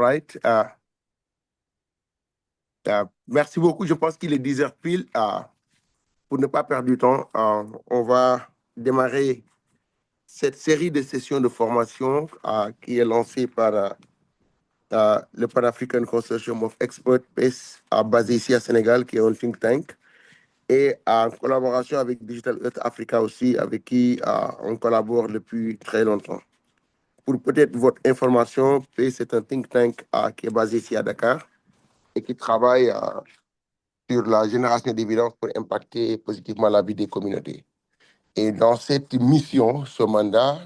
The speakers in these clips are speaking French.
right. Merci beaucoup. Je pense qu'il est 10 heures pile. Pour ne pas perdre du temps, on va démarrer cette série de sessions de formation qui est lancée par le Pan-African Consortium of Experts basé ici à Sénégal, qui est un think tank, et en collaboration avec Digital Earth Africa aussi, avec qui on collabore depuis très longtemps. Pour peut-être votre information, PACE c'est un think tank qui est basé ici à Dakar et qui travaille sur la génération d'évidence pour impacter positivement la vie des communautés. Et dans cette mission, ce mandat,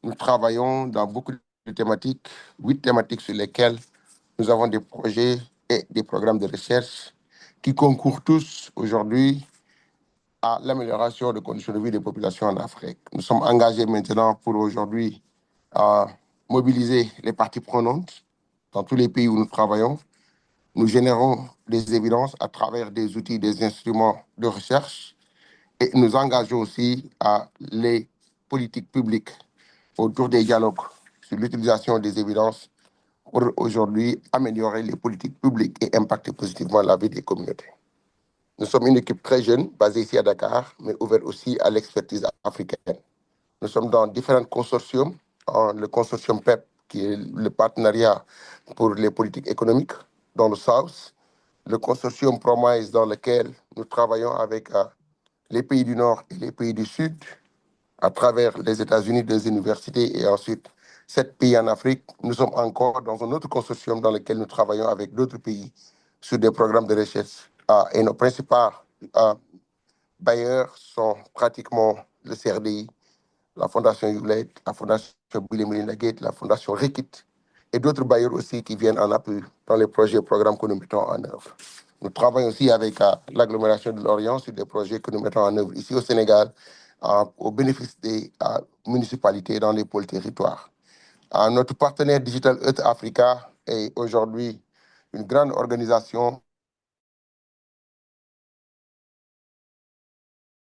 nous travaillons dans beaucoup de thématiques, 8 thématiques sur lesquelles nous avons des projets et des programmes de recherche qui concourent tous aujourd'hui à l'amélioration des conditions de vie des populations en Afrique. Nous sommes engagés maintenant pour aujourd'hui à mobiliser les parties prenantes dans tous les pays où nous travaillons. Nous générons des évidences à travers des outils, des instruments de recherche et nous engageons aussi les politiques publiques autour des dialogues sur l'utilisation des évidences pour aujourd'hui améliorer les politiques publiques et impacter positivement la vie des communautés. Nous sommes une équipe très jeune, basée ici à Dakar, mais ouverte aussi à l'expertise africaine. Nous sommes dans différents consortiums, le consortium PEP, qui est le partenariat pour les politiques économiques dans le South, le consortium Promise, dans lequel nous travaillons avec les pays du Nord et les pays du Sud, à travers les États-Unis, des universités, et ensuite 7 pays en Afrique. Nous sommes encore dans un autre consortium dans lequel nous travaillons avec d'autres pays sur des programmes de recherche. Et nos principaux bailleurs sont pratiquement le CRDI, la Fondation Hewlett, la Fondation Bill et Melinda Gates, la Fondation Reckitt, et d'autres bailleurs aussi qui viennent en appui dans les projets et programmes que nous mettons en œuvre. Nous travaillons aussi avec l'agglomération de Lorient sur des projets que nous mettons en œuvre ici au Sénégal au bénéfice des municipalités dans les pôles territoires. Notre partenaire Digital Earth Africa est aujourd'hui une grande organisation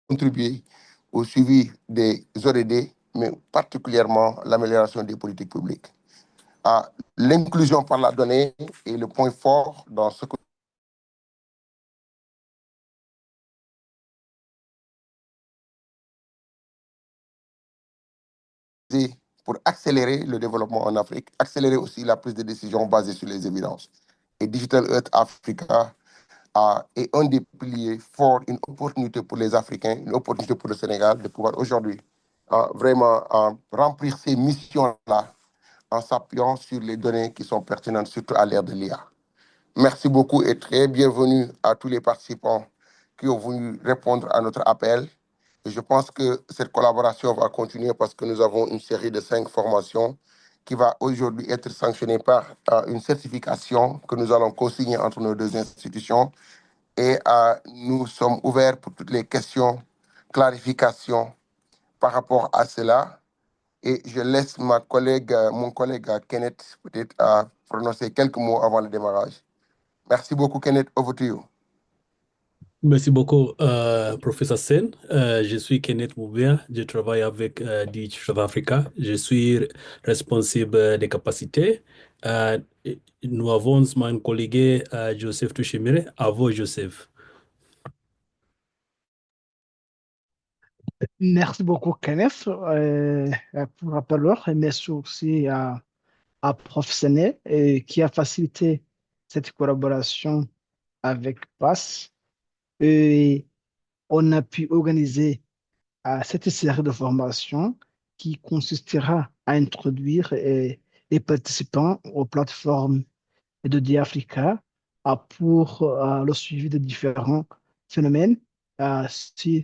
contribuer au suivi des ODD, mais particulièrement l'amélioration des politiques publiques. L'inclusion par la donnée est le point fort dans ce que pour accélérer le développement en Afrique, accélérer aussi la prise de décision basée sur les évidences. Et Digital Earth Africa est un des piliers forts, une opportunité pour les Africains, une opportunité pour le Sénégal de pouvoir aujourd'hui vraiment remplir ces missions-là en s'appuyant sur les données qui sont pertinentes, surtout à l'ère de l'IA. Merci beaucoup et très bienvenue à tous les participants qui ont voulu répondre à notre appel. Et je pense que cette collaboration va continuer parce que nous avons une série de 5 formations qui va aujourd'hui être sanctionnée par une certification que nous allons co-signer entre nos 2 institutions. Et nous sommes ouverts pour toutes les questions, clarifications par rapport à cela. Et je laisse mon collègue Kenneth peut-être prononcer quelques mots avant le démarrage. Merci beaucoup, Kenneth. Over to you. Merci beaucoup, professeur Sen. Je suis Kenneth Moubia. Je travaille avec Digital Africa. Je suis responsable des capacités. Nous avons mon collègue Joseph Touchemire. À vous, Joseph. Merci beaucoup, Kenneth, pour l'appel. Et merci aussi à Prof. Séné qui a facilité cette collaboration avec PAS. Et on a pu organiser cette série de formations qui consistera à introduire les participants aux plateformes de DiAfrica pour le suivi de différents phénomènes sur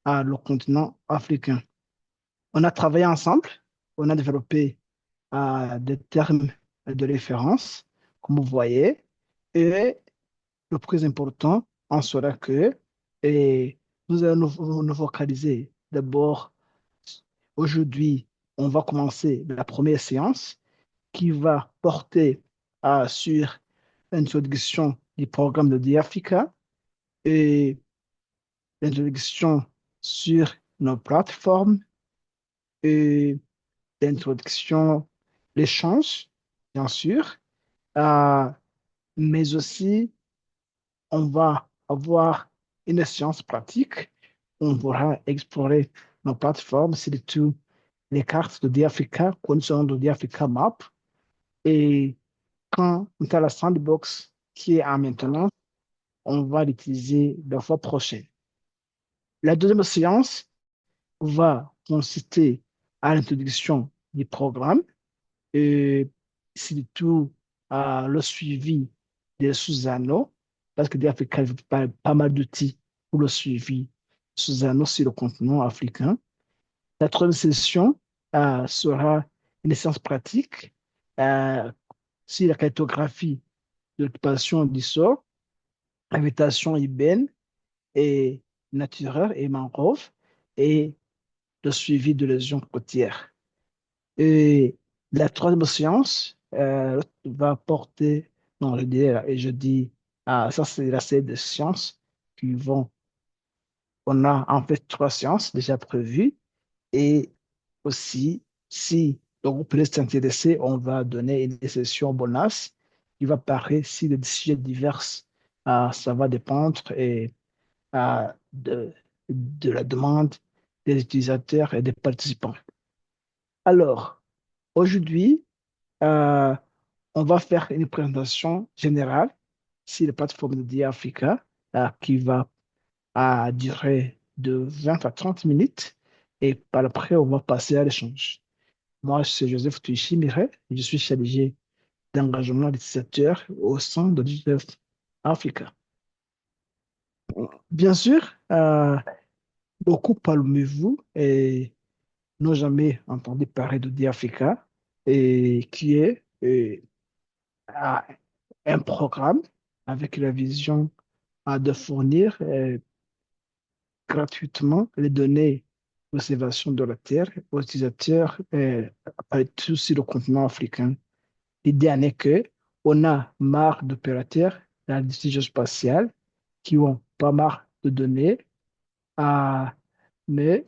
le continent africain. On a travaillé ensemble, on a développé des termes de référence, comme vous voyez, et le plus important en sera que nous allons nous focaliser d'abord. Aujourd'hui, on va commencer la première séance qui va porter sur l'introduction du programme de DiAfrica et l'introduction sur nos plateformes et l'introduction, l'échange, bien sûr, Euh, mais aussi, on va avoir une séance pratique. On pourra explorer nos plateformes, surtout les cartes de DAFrica, conditions de DAFrica Map. Et quand on a la sandbox qui est en maintenance, on va l'utiliser la fois prochaine. La deuxième séance va consister à l'introduction du programme et surtout à le suivi des sous-anneaux, parce que l'Afrique a pas mal d'outils pour le suivi sous-anneaux sur le continent africain. La troisième session sera une séance pratique euh, sur la cartographie de l'occupation du sol, habitation urbaine et naturelle et mangrove, et le suivi de lésions côtières. Et la troisième séance va porter, non, je dis, ça c'est la série de sciences qui vont, on a en fait trois séances déjà prévues et aussi, si le groupe reste intéressé, on va donner une session bonus qui va parler si les sujets divers, ça va dépendre de la demande des utilisateurs et des participants. Alors, aujourd'hui, euh, on va faire une présentation générale sur la plateforme de Dia Africa qui va durer de 20 à 30 minutes et par après, on va passer à l'échange. Moi, c'est Joseph Tuichi-Miret, je suis chargé d'engagement utilisateur au sein de Dia Africa. Bien sûr, beaucoup parmi vous n'ont jamais entendu parler de Dia Africa et qui est à un programme avec la vision de fournir gratuitement les données d'observation de la Terre aux utilisateurs partout sur le continent africain. L'idée en est que on a marre d'opérateurs dans l'industrie spatiale qui ont pas mal de données, euh, mais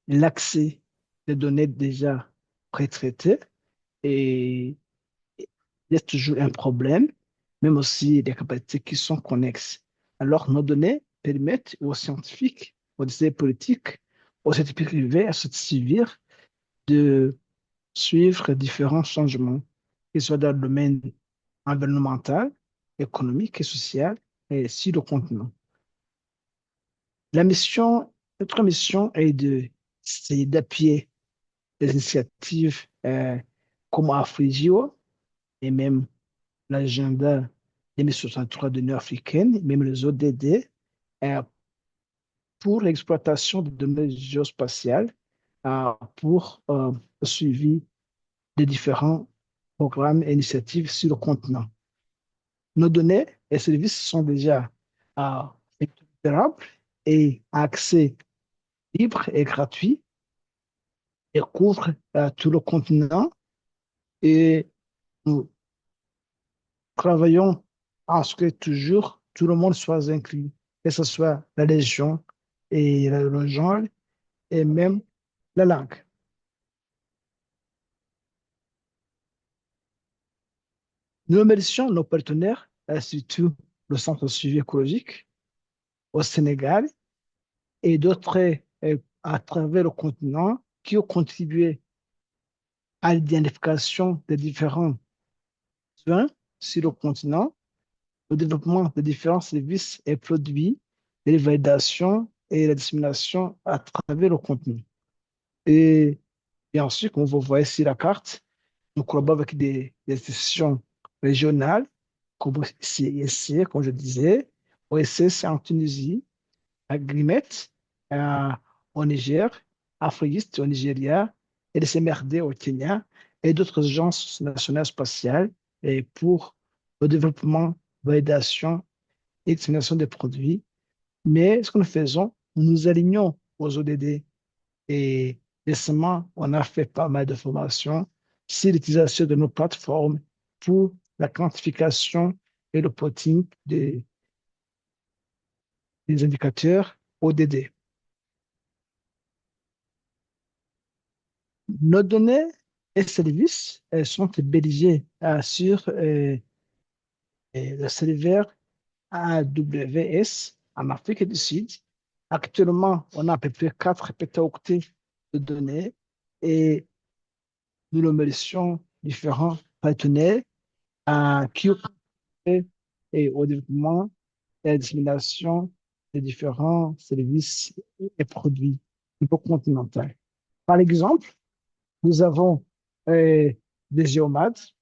l'accès des données déjà pré-traitées et il y a toujours un problème, même aussi des capacités qui sont connexes. Alors, nos données permettent aux scientifiques, aux décideurs politiques, aux entités privées, à se civils de suivre différents changements, qu'ils soient dans le domaine environnemental, économique et social, et sur le continent. Notre mission c'est d'appuyer les initiatives comme Afrigio et même l'agenda 2063 de l'Union africaine, même les ODD, euh, pour l'exploitation des données géospatiales, pour le suivi des différents programmes et initiatives sur le continent. Nos données et services sont déjà interopérables et à accès libre et gratuit et couvrent tout le continent et nous travaillons à ce que toujours tout le monde soit inclus, que ce soit la région et le genre et même la langue. Nous remercions nos partenaires, surtout le Centre de suivi écologique au Sénégal et d'autres à travers le continent qui ont contribué à l'identification des différents besoins sur le continent, au développement de différents services et produits, et les validations et la dissémination à travers le continent. Et ensuite, comme vous voyez sur la carte, nous collaborons avec des institutions régionales, comme ici, comme je disais, OSS c'est en Tunisie, Agrimet au Niger, Afriste au Nigeria, et le CMRD au Kenya, et d'autres agences nationales spatiales et pour le développement, validation et dissémination des produits. Mais ce que nous faisons, nous nous alignons aux ODD et récemment, on a fait pas mal de formations sur l'utilisation de nos plateformes pour la quantification et le plotting des indicateurs ODD. Nos données et services sont hébergés sur le serveur AWS en Afrique du Sud. Actuellement, on a à peu près 4 pétaoctets de données et nous le remercions différents partenaires qui ont fait et au développement et à la dissémination des différents services et produits au niveau continental. Par exemple, nous avons euh, des géomètres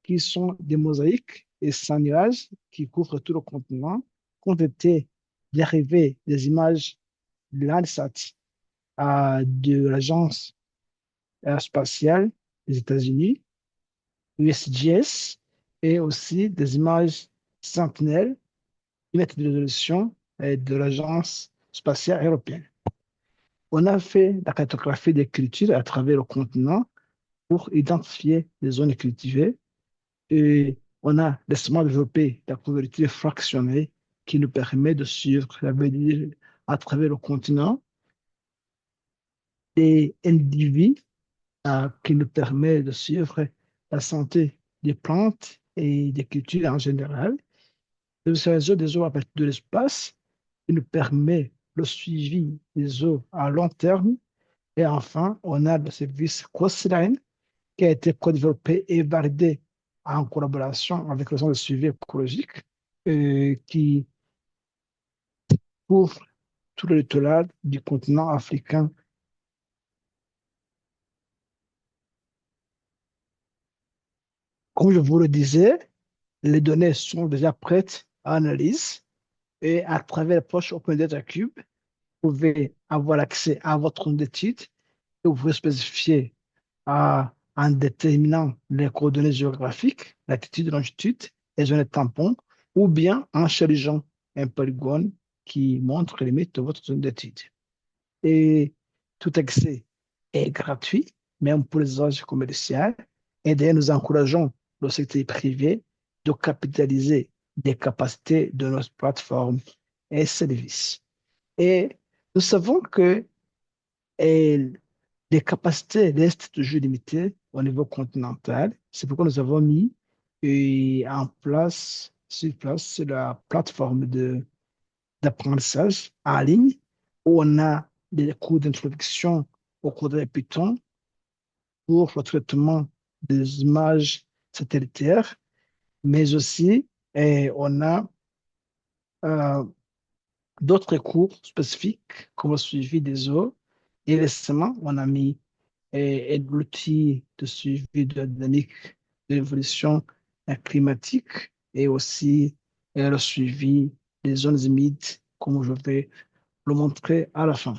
qui sont des mosaïques et sans nuages qui couvrent tout le continent, qui ont été dérivés des images de Landsat de l'Agence spatiale des États-Unis, USGS, et aussi des images Sentinel, unité de résolution de l'Agence spatiale européenne. On a fait la cartographie des cultures à travers le continent pour identifier les zones cultivées et on a récemment développé la couverture fractionnée qui nous permet de suivre la vie à travers le continent et NDV qui nous permet de suivre la santé des plantes et des cultures en général. Le réseau des eaux à partir de l'espace qui nous permet le suivi des eaux à long terme. Et enfin, on a le service Coastline qui a été co-développé et validé en collaboration avec le Centre de suivi écologique qui couvre tout le littoral du continent africain. Comme je vous le disais, les données sont déjà prêtes à analyse et à travers la poche Open Data Cube, vous pouvez avoir accès à votre compte d'étude et vous pouvez spécifier en déterminant les coordonnées géographiques, latitude, longitude, et zones tampons, ou bien en chargeant un polygone qui montre les limites de votre zone d'étude. Et tout accès est gratuit, même pour les usages commerciaux. Et d'ailleurs, nous encourageons le secteur privé de capitaliser des capacités de nos plateformes et services. Et nous savons que et les capacités restent toujours limitées au niveau continental. C'est pourquoi nous avons mis en place, sur place la plateforme d'apprentissage en ligne où on a des cours d'introduction au cours de Python pour le traitement des images satellitaires, mais aussi on a euh, d'autres cours spécifiques comme le suivi des eaux. Et récemment, on a mis l'outil de suivi de la dynamique de l'évolution climatique et aussi le suivi des zones humides, comme je vais le montrer à la fin.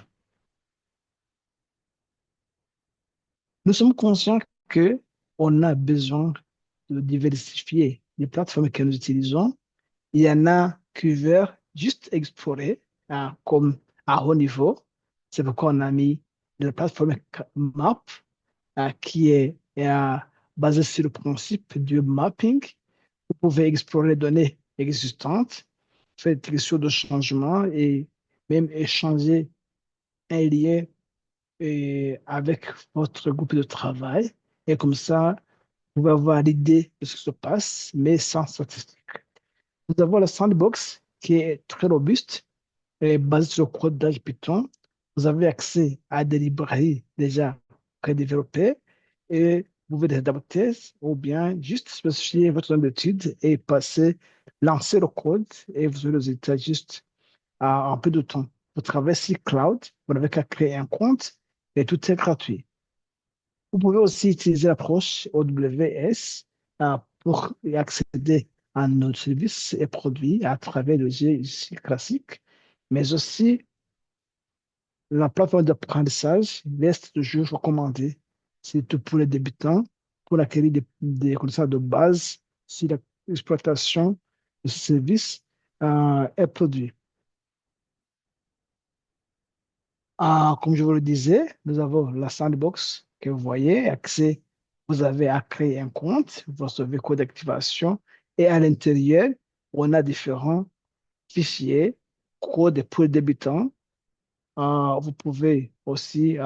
Nous sommes conscients que on a besoin de diversifier les plateformes que nous utilisons. Il y en a qui veulent juste explorer comme à haut niveau. C'est pourquoi on a mis la plateforme MAP qui est basée sur le principe du mapping. Vous pouvez explorer les données existantes, faire des sélections de changements et même échanger un lien avec votre groupe de travail. Et comme ça, vous pouvez avoir l'idée de ce qui se passe, mais sans statistiques. Nous avons la sandbox qui est très robuste et basée sur le codage Python. Vous avez accès à des librairies déjà prédéveloppées et vous pouvez les adapter ou bien juste spécifier votre zone d'étude et lancer le code et vous aurez le résultat juste en peu de temps. Vous travaillez sur Cloud, vous n'avez qu'à créer un compte et tout est gratuit. Vous pouvez aussi utiliser l'approche AWS pour y accéder à nos services et produits à travers le GIC classique, mais aussi la plateforme d'apprentissage reste toujours recommandée, surtout pour les débutants, pour acquérir des connaissances de base sur l'exploitation de ce service et produits. Comme je vous le disais, nous avons la sandbox que vous voyez, accès, vous avez à créer un compte, vous recevez code d'activation et à l'intérieur, on a différents fichiers, codes pour les débutants. Vous pouvez aussi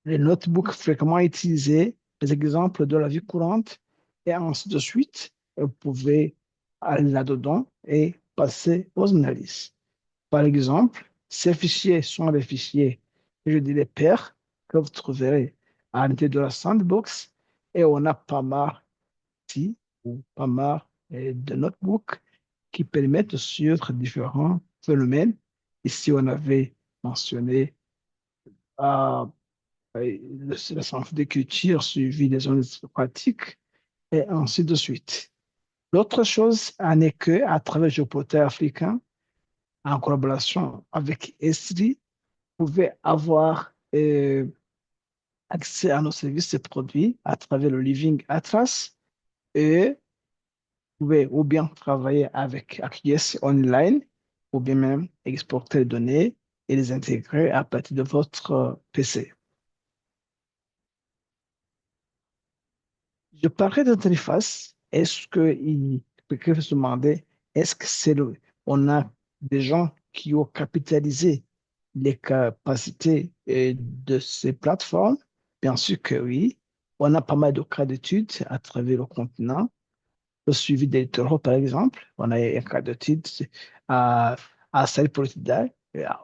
les notebooks fréquemment utilisés, les exemples de la vie courante, et ainsi de suite. Vous pouvez aller là-dedans et passer aux analyses. Par exemple, ces fichiers sont des fichiers, je dis les pairs, que vous trouverez à l'intérieur de la sandbox, et on a pas mal ici, ou pas mal de notebooks qui permettent de suivre différents phénomènes. Ici, on avait mentionné euh, le centre d'écriture suivi des zones pratiques et ainsi de suite. L'autre chose en est que, à travers le portail africain, en collaboration avec Esri, vous pouvez avoir accès à nos services et produits à travers le Living Atlas et vous pouvez ou bien travailler avec ArcGIS Online ou bien même exporter les données et les intégrer à partir de votre PC. Je parlais d'interface. Est-ce que il peut se demander, est-ce que on a des gens qui ont capitalisé les capacités de ces plateformes? Bien sûr que oui. On a pas mal de cas d'études à travers le continent. Le suivi des littoraux, par exemple. On a un cas d'étude à, à Saint-Portudal,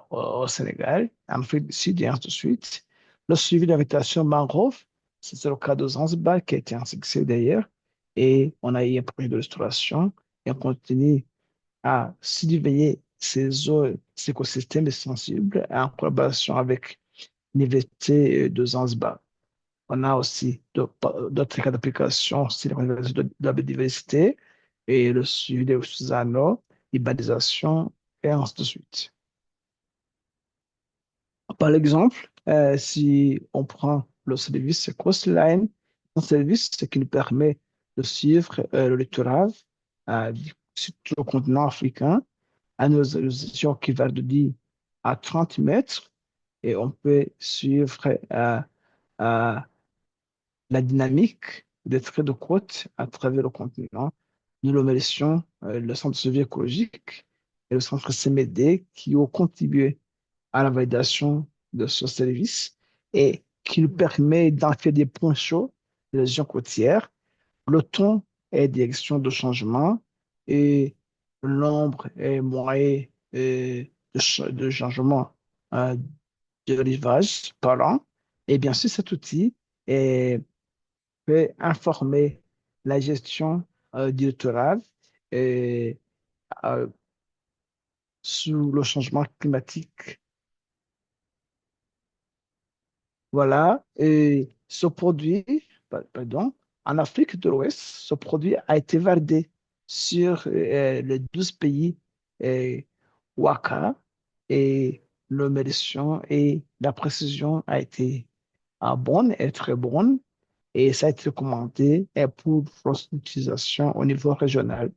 au Sénégal, en Afrique du Sud et ainsi de suite. Le suivi de la végétation mangrove, c'est le cas de Zanzibar qui a été un succès d'ailleurs. Et on a eu un projet de restauration et on continue à surveiller ces eaux, ces écosystèmes sensibles en collaboration avec l'Université de Zanzibar. On a aussi d'autres cas d'application sur la préservation de la biodiversité et le suivi des ressources en eau, l'urbanisation et ainsi de suite. Par exemple, si on prend le service Coastline, un service qui nous permet de suivre le littoral sur tout le continent africain à nos résolutions qui va de 10 à 30 mètres et on peut suivre euh, la dynamique des traits de côte à travers le continent. Nous le méritions, le Centre de suivi écologique et le Centre CMD qui ont contribué à la validation de ce service et qui nous permet d'en faire des points chauds des régions côtières, le ton et direction de changement et le nombre et moyen de changement euh, de rivage par an. Et bien sûr, cet outil est peut informer la gestion du littoral et, euh, sur le changement climatique. Voilà. Et ce produit, pardon, en Afrique de l'Ouest, ce produit a été validé sur les 12 pays WACA et le médiation et la précision a été bonne et très bonne. Et ça a été recommandé pour l'utilisation au niveau régional.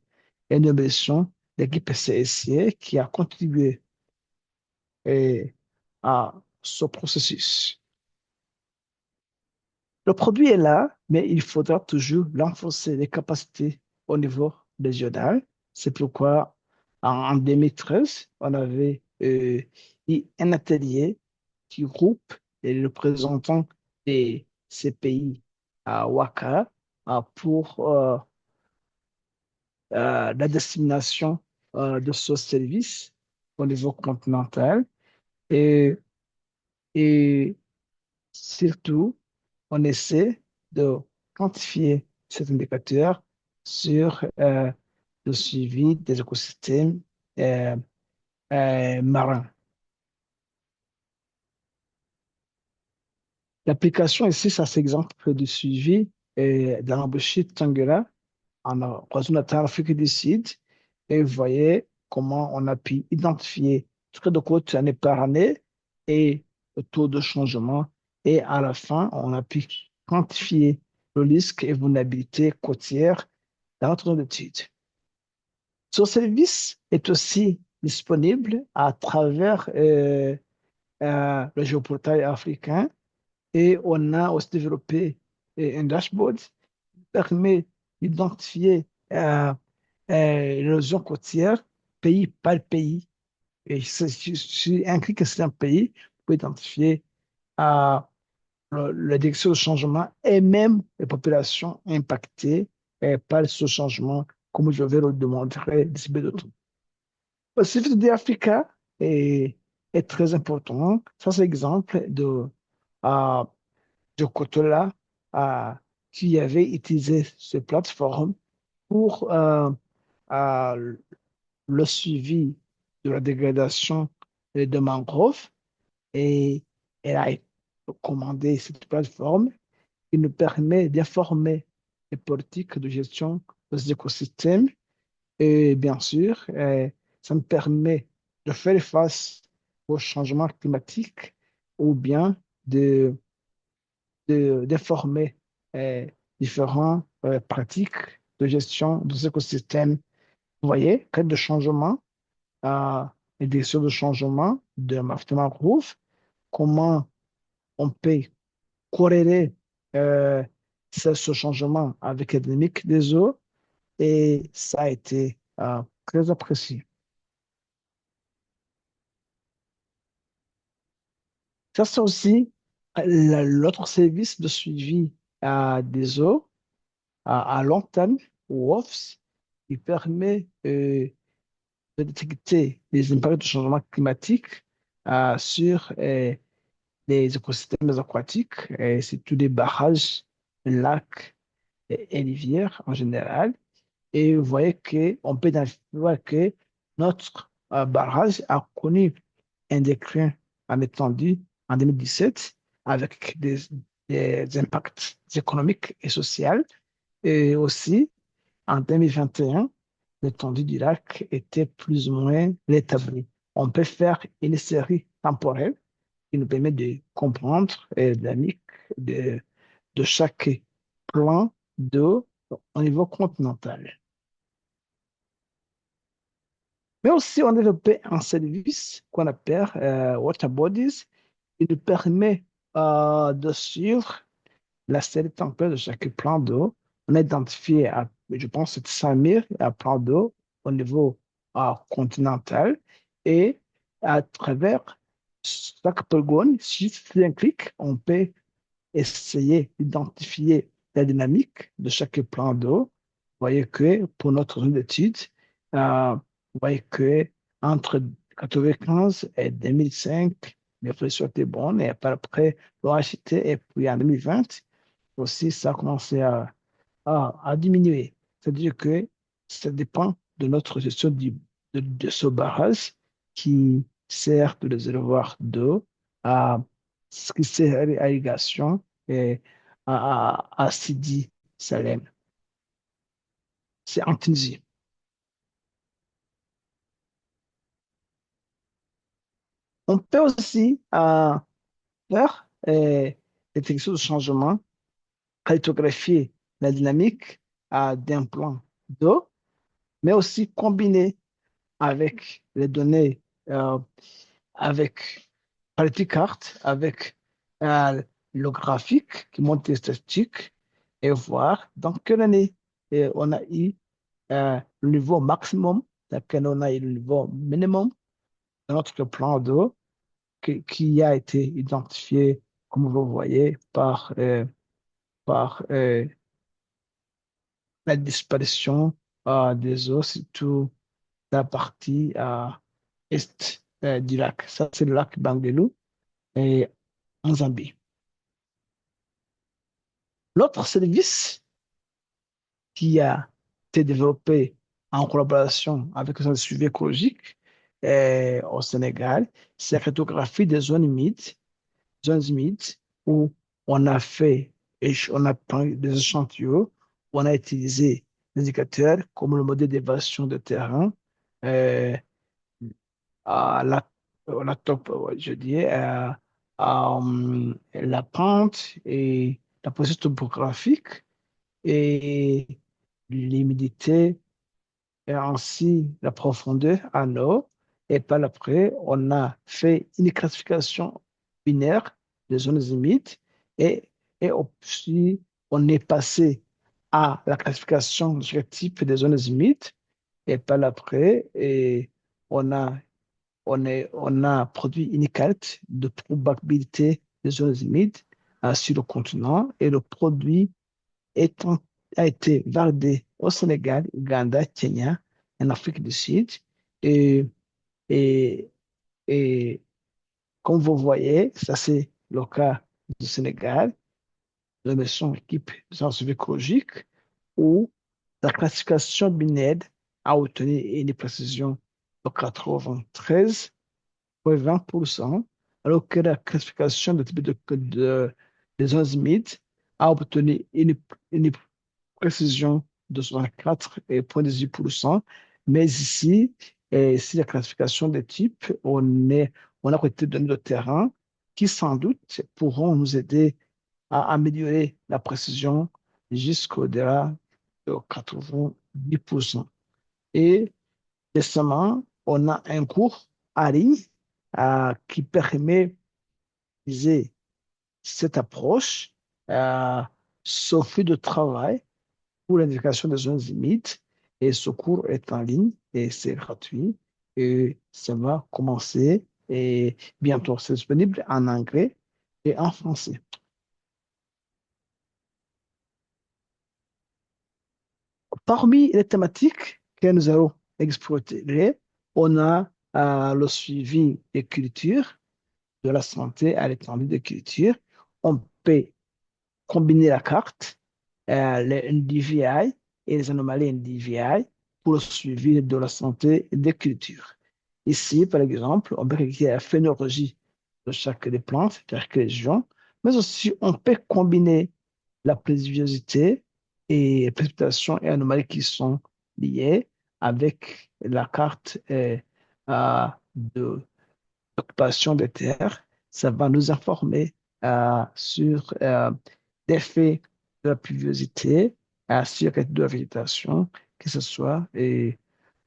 Et nous remercions l'équipe CSC qui a contribué à ce processus. Le produit est là, mais il faudra toujours renforcer les capacités au niveau régional. C'est pourquoi en 2013, on avait eu un atelier qui groupe les représentants de ces pays à Ouaka pour la dissémination de ce service au niveau continental et, et surtout, on essaie de quantifier cet indicateur sur le suivi des écosystèmes euh, marins. L'application ici, ça c'est exemple du suivi de l'embauche Tangela en KwaZulu-Natal, Afrique du Sud. Et vous voyez comment on a pu identifier trait de côte année par année et le taux de changement. Et à la fin, on a pu quantifier le risque et vulnérabilité côtière dans notre étude. Ce service est aussi disponible à travers le géoportail africain et on a aussi développé un dashboard qui permet d'identifier l'érosion côtière pays par pays. Et si un clic sur un pays, vous pouvez identifier la direction de changement et même les populations impactées par ce changement, comme je vais le démontrer d'ici peu de temps. Le Pacifique de Africa est très important. Ça, c'est l'exemple euh, de Kotola euh, qui avait utilisé cette plateforme pour euh, le suivi de la dégradation de mangroves et elle a commandé cette plateforme qui nous permet d'informer les politiques de gestion des écosystèmes et bien sûr, ça me permet de faire face au changement climatique ou bien de, d'informer différentes pratiques de gestion des écosystèmes. Vous voyez, cas de changement et des de changement de mangrove, comment on peut corréler euh, ce changement avec la dynamique des eaux et ça a été très apprécié. Ça, c'est aussi l'autre service de suivi des eaux à long terme, WOFS, qui permet de détecter les impacts du changement climatique sur les écosystèmes aquatiques, et c'est tous les barrages, lacs et rivières en général. Et vous voyez qu'on peut voir que notre barrage a connu un déclin en étendue en 2017 avec des impacts économiques et sociaux. Et aussi, en 2021, l'étendue du lac était plus ou moins rétablie. On peut faire une série temporelle qui nous permet de comprendre la dynamique de, de chaque plan d'eau au niveau continental. Mais aussi, on a développé un service qu'on appelle Water Bodies, qui nous permet de suivre la série temporelle de chaque plan d'eau. On a identifié, je pense, 700 000 plans d'eau au niveau continental et à travers chaque polygone, si c'est un clic, on peut essayer d'identifier la dynamique de chaque plan d'eau. Vous voyez que pour notre zone d'étude, vous voyez que entre 95 et 2005, les pressions étaient bonnes et par après, l'OHT, et puis en 2020, aussi, ça a commencé à diminuer. C'est-à-dire que ça dépend de notre gestion de ce barrage qui sert de réservoir d'eau à ce qui sert à l'irrigation et à Sidi Salem. C'est en Tunisie. On peut aussi faire des techniques de changement, cartographier la dynamique d'un plan d'eau, mais aussi combiner avec les données, avec partie carte, avec euh, le graphique qui montre les statistiques et voir dans quelle année on a eu le niveau maximum, dans quel on a eu le niveau minimum de notre plan d'eau qui a été identifié, comme vous voyez, par la disparition des eaux, surtout la partie est du lac. Ça, c'est le lac Bangelou et en Zambie. L'autre service qui a été développé en collaboration avec le Centre de suivi écologique au Sénégal, c'est la cartographie des zones humides où on a fait, et on a pris des échantillons, on a utilisé des indicateurs comme le modèle d'évaluation de terrain, euh, à la top, ouais, je dis, la pente et la position topographique et l'humidité et ainsi la profondeur en eau. Et par après, on a fait une classification binaire des zones humides et, et aussi on est passé à la classification de chaque type des zones humides. Et par après, et on a on a produit une carte de probabilité des zones humides sur le continent et le produit étant, a été validé au Sénégal, Uganda, Kenya, en Afrique du Sud. Et, et, et comme vous voyez, ça c'est le cas du Sénégal, la mission équipe scientifique écologique, où la classification BINED a obtenu une précision de 93,20%, alors que la classification de type des zones humides a obtenu une précision de 64,18%. Mais ici, si la classification des types, on a côté de données de terrain qui, sans doute, pourront nous aider à améliorer la précision jusqu'au-delà de 90%. Et récemment, on a un cours en ligne qui permet d'utiliser cette approche, euh, ce flux de travail pour l'indication des zones limites. Et ce cours est en ligne et c'est gratuit. Et ça va commencer et bientôt. C'est disponible en anglais et en français. Parmi les thématiques que nous allons explorer, on a le suivi des cultures, de la santé à l'étendue des cultures. On peut combiner la carte, les NDVI et les anomalies NDVI pour le suivi de la santé des cultures. Ici, par exemple, on peut regarder la phénologie de chaque des plantes, de chaque région, mais aussi on peut combiner la pluviosité et les précipitations et anomalies qui sont liées avec la carte de l'occupation des terres. Ça va nous informer sur l'effet de la pluviosité sur de la végétation, que ce soit, euh,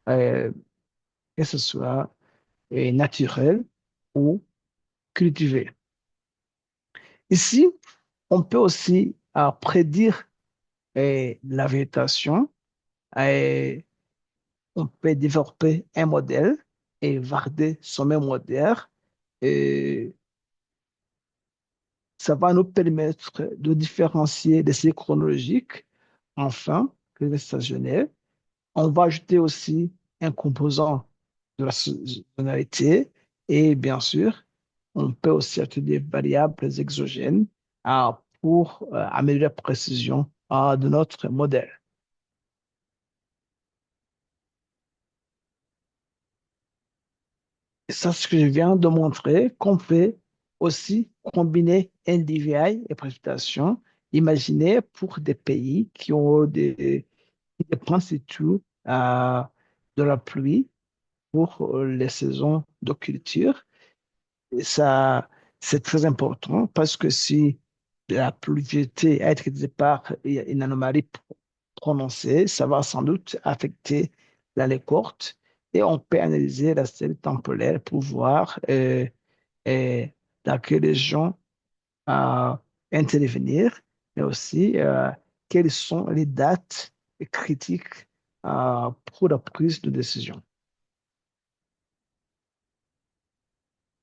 que ce soit naturel ou cultivé. Ici, on peut aussi prédire la végétation. Et on peut développer un modèle et valider son même modèle. Et ça va nous permettre de différencier les cycles chronologiques, enfin, que les stagiaires. On va ajouter aussi un composant de la saisonnalité et bien sûr, on peut aussi ajouter des variables exogènes pour améliorer la précision de notre modèle. Et ça, c'est ce que je viens de montrer, qu'on peut aussi combiner NDVI et précipitation. Imaginez pour des pays qui dépendent surtout de la pluie pour les saisons de culture. Et ça, c'est très important parce que si la pluviosité est traitée par une anomalie prononcée, ça va sans doute affecter la récolte et on peut analyser la série temporelle pour voir dans quelle région intervenir, mais aussi quelles sont les dates critiques pour la prise de décision.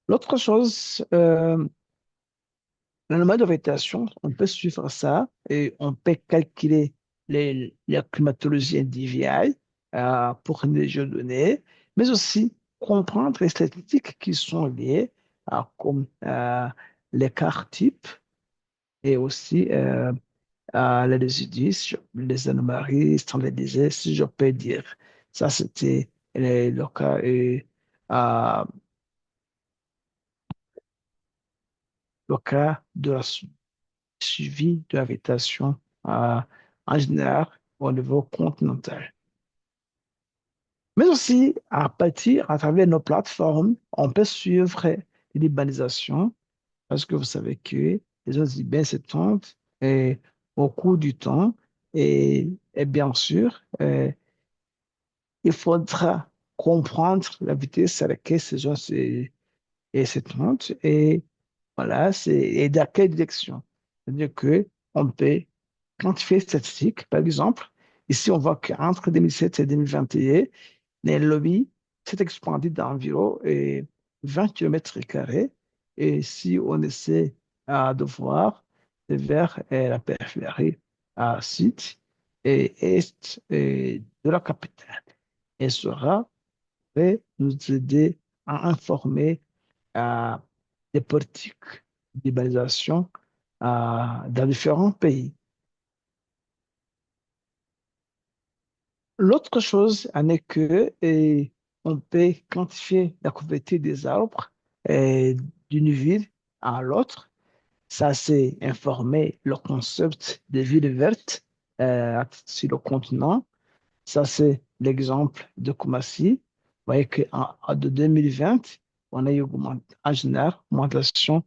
L'autre chose, l'anomalie de végétation, on peut suivre ça et on peut calculer la climatologie individuelle pour une région donnée, mais aussi comprendre les statistiques qui sont liées comme l'écart type et aussi les résidus, les anomalies standardisées, si je peux dire. Ça, c'était le cas euh, le cas de la suivi de la végétation en général au niveau continental. Mais aussi, à travers nos plateformes, on peut suivre l'urbanisation parce que vous savez que les zones urbaines s'étendent au cours du temps et bien sûr, il faudra comprendre la vitesse à laquelle ces zones s'étendent et voilà, et dans quelle direction. C'est-à-dire qu'on peut quantifier les statistiques. Par exemple, ici, on voit qu'entre 2007 et 2021, les lobbies s'est expandé d'environ 20 km². Et si on essaie de voir vers la périphérie sud et est de la capitale. Et cela peut nous aider à informer euh, des politiques d'urbanisation dans différents pays. L'autre chose en est que on peut quantifier la couverture des arbres euh, d'une ville à l'autre. Ça, c'est informer le concept de ville verte sur le continent. Ça, c'est l'exemple de Koumassi. Vous voyez qu'en de 2020, on a eu en général augmentation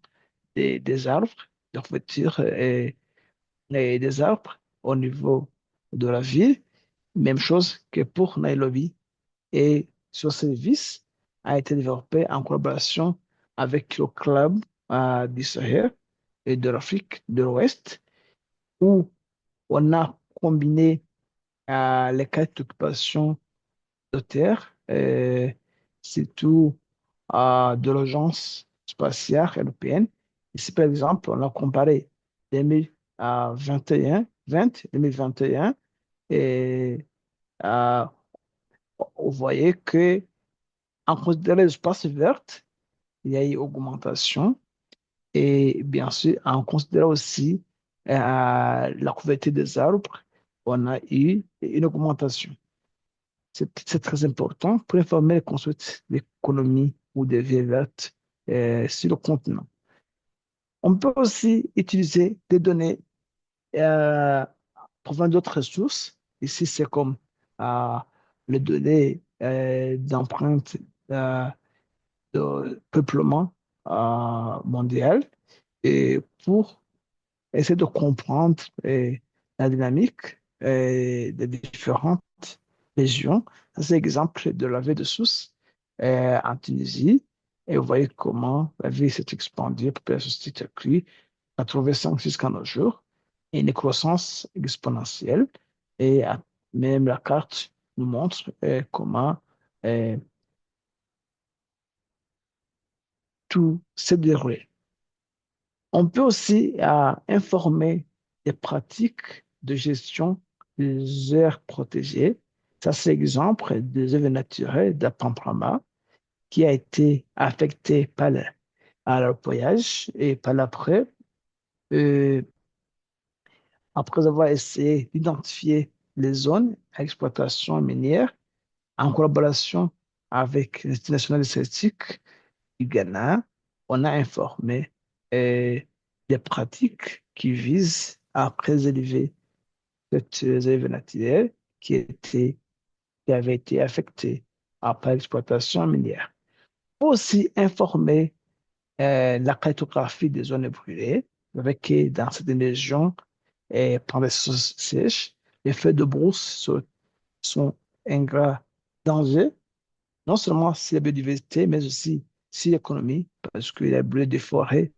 des arbres, de couverture et des arbres au niveau de la ville. Même chose que pour Nairobi. Et ce service a été développé en collaboration avec le club du Sahel et de l'Afrique de l'Ouest, où on a combiné les quatre occupations de terre, surtout de l'Agence spatiale européenne. Ici, par exemple, on a comparé 2021, 2021 et euh, vous voyez que en considérant l'espace vert, il y a eu augmentation et bien sûr, en considérant aussi la couverture des arbres, on a eu une augmentation. C'est très important pour informer les concepts d'économie ou de vie verte sur le continent. On peut aussi utiliser des données euh, provenant d'autres sources. Ici, c'est comme euh, les données d'empreintes euh, de peuplement mondial et pour essayer de comprendre la dynamique des différentes régions. Ça, c'est l'exemple de la vie de Sousse en Tunisie. Et vous voyez comment la vie s'est expandue, la population s'est accrue, a trouvé 5 jusqu'à nos jours, et une croissance exponentielle. Et même la carte nous montre comment euh, tout s'est déroulé. On peut aussi informer des pratiques de gestion des aires protégées. Ça, c'est l'exemple des œuvres naturelles d'Apampama qui a été affecté par le voyage et par l'après. Euh, Après avoir essayé d'identifier les zones à exploitation minière en collaboration avec l'Institut national de statistique du Ghana, on a informé euh, des pratiques qui visent à préserver cette réserve naturelle qui avait été affectée par l'exploitation minière. Aussi informer la cartographie des zones brûlées, avec dans certaines régions, pendant les saisons sèches, les feux de brousse sont un grand danger non seulement sur la biodiversité, mais aussi sur l'économie, parce qu'il y a brûlé des forêts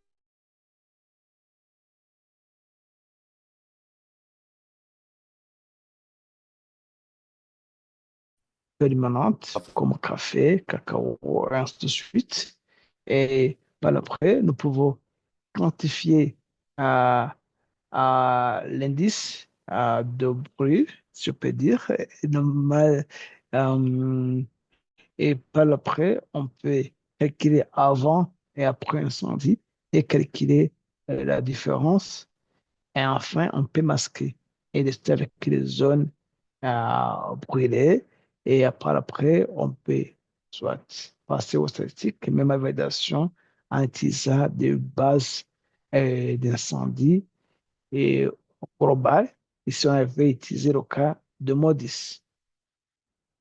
permanentes comme café, cacao, et ainsi de suite. Et par après, nous pouvons quantifier euh, l'indice de bruit, si je peux dire, euh, et par après, on peut calculer avant et après incendie et calculer la différence. Et enfin, on peut masquer et rester avec les zones brûlées. Et après, on peut soit passer aux statistiques, même à validation en utilisant des bases d'incendie et global. Ici, on avait utilisé le cas de Modis.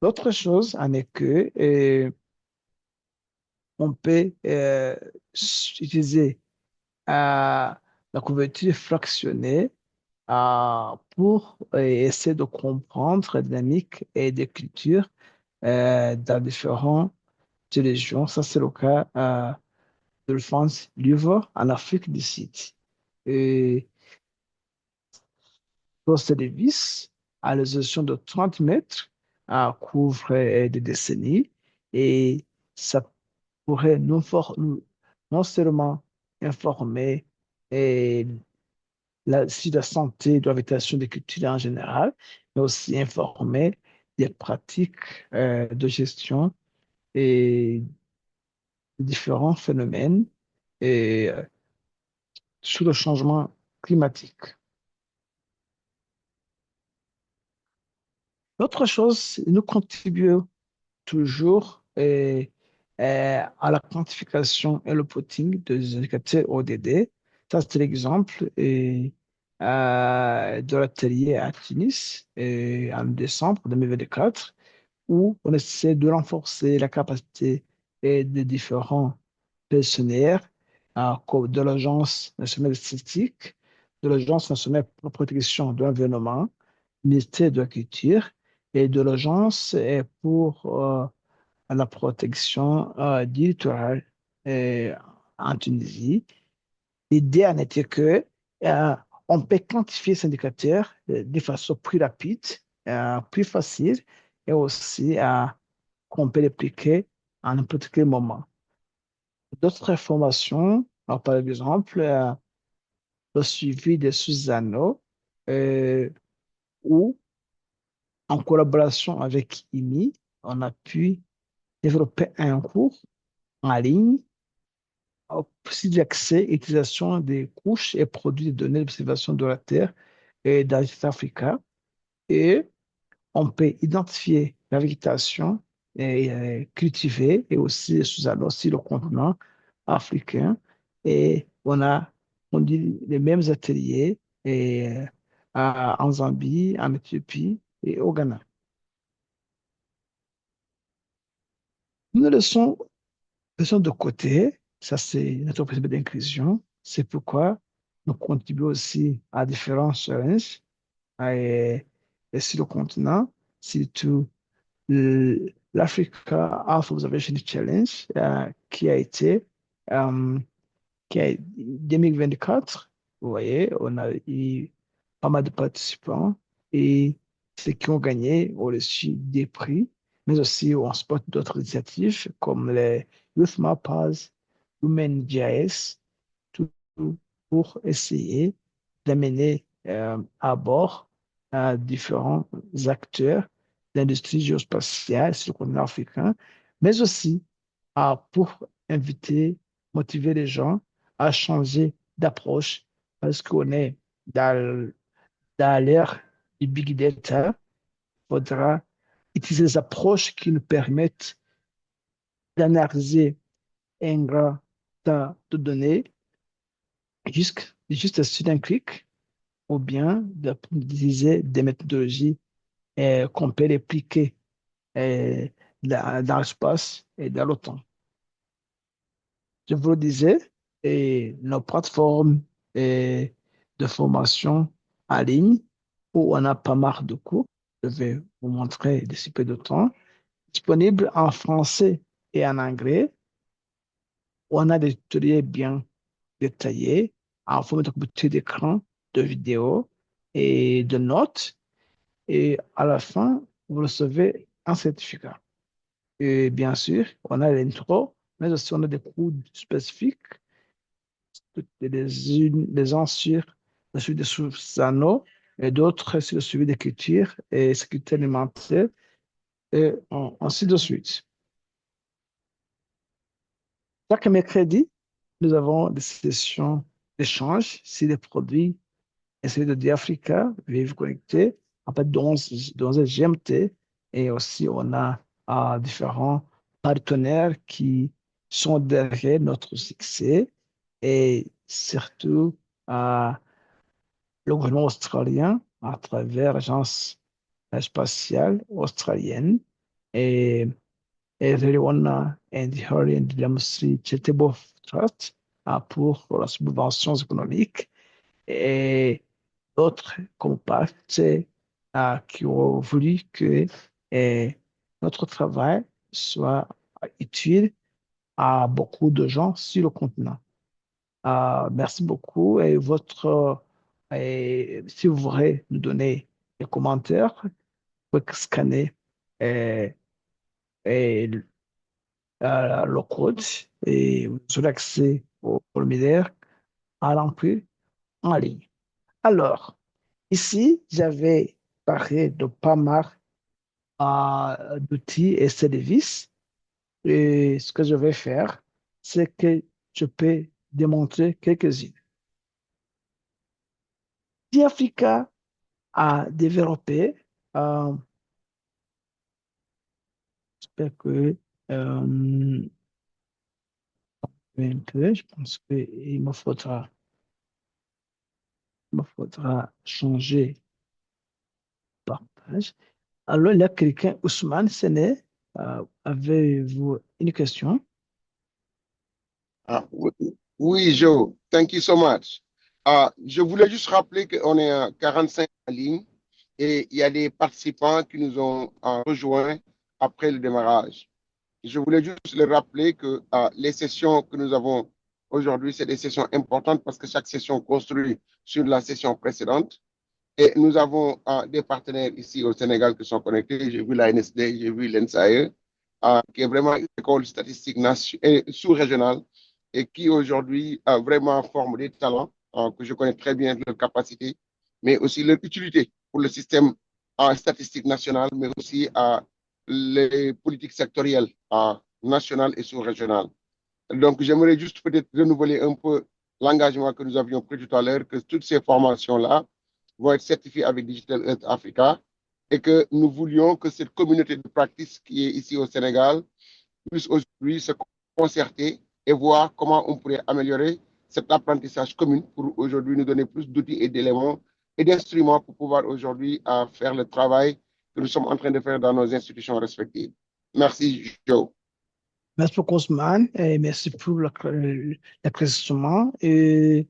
L'autre chose en est que on peut utiliser la couverture fractionnée pour essayer de comprendre la dynamique et des cultures dans différentes régions. Ça, c'est le cas de l'Alphonse Liver en Afrique du Sud. Et ce service, à résolution de 30 mètres, couvre des décennies et ça pourrait non seulement informer et sur la santé de l'habitation des cultures en général, mais aussi informer des pratiques de gestion et différents phénomènes et, sur le changement climatique. L'autre chose, nous contribuons toujours à la quantification et le plotting des indicateurs ODD. Ça, c'est l'exemple de l'atelier à Tunis en décembre 2024 où on essaie de renforcer la capacité des différents pensionnaires de l'Agence nationale de statistique, de l'Agence nationale pour la protection de l'environnement, du ministère de la Culture et de l'Agence pour la protection du littoral euh, en Tunisie. L'idée en était que euh, on peut quantifier ces indicateurs de façon plus rapide, plus facile et aussi qu'on peut l'appliquer à n'importe quel moment. D'autres informations, par exemple, le suivi des sous-anneaux où, en collaboration avec IMI, on a pu développer un cours en ligne possible d'accès et utilisation des couches et produits de données d'observation de la Terre et d'Africa. Et on peut identifier la végétation et, cultivée et aussi sous-alors sur le continent africain. Et on dit les mêmes ateliers et, en Zambie, en Éthiopie et au Ghana. Nous ne laissons personne de côté. Ça, c'est notre principe d'inclusion. C'est pourquoi nous contribuons aussi à différents challenges et, et sur le continent, surtout l'Africa Earth Observation Challenge qui a été qui a 2024. Vous voyez, on a eu pas mal de participants et ceux qui ont gagné ont reçu des prix, mais aussi on supporte d'autres initiatives comme les Youth Mappers, Women GIS, tout pour essayer d'amener à bord différents acteurs de l'industrie géospatiale sur le continent africain, mais aussi pour inviter, motiver les gens à changer d'approche parce qu'on est dans l'ère du big data. Il faudra utiliser des approches qui nous permettent d'analyser un grand tas de données juste sur un clic ou bien d'utiliser des méthodologies qu'on peut répliquer euh, dans l'espace et dans le temps. Je vous le disais, et nos plateformes de formation en ligne où on a pas mal de cours, je vais vous montrer d'ici peu de temps, disponibles en français et en anglais, où on a des tutoriels bien détaillés en forme de capture d'écran, de vidéos et de notes. Et à la fin, vous recevez un certificat. Et bien sûr, on a l'intro, mais aussi on a des cours spécifiques, les uns sur le suivi des sous-anneaux et d'autres sur le suivi des cultures et sécurité alimentaire et ainsi de suite. Chaque mercredi, nous avons des sessions d'échange sur les produits et celui de Africa, Vive Connecté, en fait, dans un GMT. Et aussi, on a différents partenaires qui sont derrière notre succès et surtout le gouvernement australien à travers l'Agence spatiale australienne et Rwanda and the Hurricane Diplomacy Charitable Trust pour la subvention économique et d'autres compacts qui ont voulu que notre travail soit utile à beaucoup de gens sur le continent. Merci beaucoup et si vous voulez nous donner des commentaires, vous pouvez scanner euh, et, le code et vous aurez accès au formulaire à remplir en ligne. Alors, ici, j'avais parlé de pas mal d'outils et services. Et ce que je vais faire, c'est que je peux démontrer quelques-unes. Si Africa a développé, euh, j'espère que un peu, je pense qu'il me faudra changer par page. Alors, il y a quelqu'un, Ousmane Sene, avez-vous une question? Oui, oui, Joe, thank you so much. Je voulais juste rappeler qu'on est à 45 en ligne et il y a des participants qui nous ont rejoints après le démarrage. Je voulais juste le rappeler que les sessions que nous avons aujourd'hui, c'est des sessions importantes parce que chaque session construit sur la session précédente. Et nous avons des partenaires ici au Sénégal qui sont connectés. J'ai vu la NSD, j'ai vu l'NSAE, qui est vraiment une école statistique sous-régionale et qui aujourd'hui vraiment forme des talents que je connais très bien leur capacité, mais aussi leur utilité pour le système statistique national, mais aussi les politiques sectorielles nationales et sous-régionales. Donc, j'aimerais juste peut-être renouveler un peu l'engagement que nous avions pris tout à l'heure, que toutes ces formations-là vont être certifiées avec Digital Health Africa et que nous voulions que cette communauté de practice qui est ici au Sénégal puisse aujourd'hui se concerter et voir comment on pourrait améliorer cet apprentissage commun pour aujourd'hui nous donner plus d'outils et d'éléments et d'instruments pour pouvoir aujourd'hui faire le travail que nous sommes en train de faire dans nos institutions respectives. Merci, Joe. Merci beaucoup, Ousmane, et merci pour l'éclaircissement. Et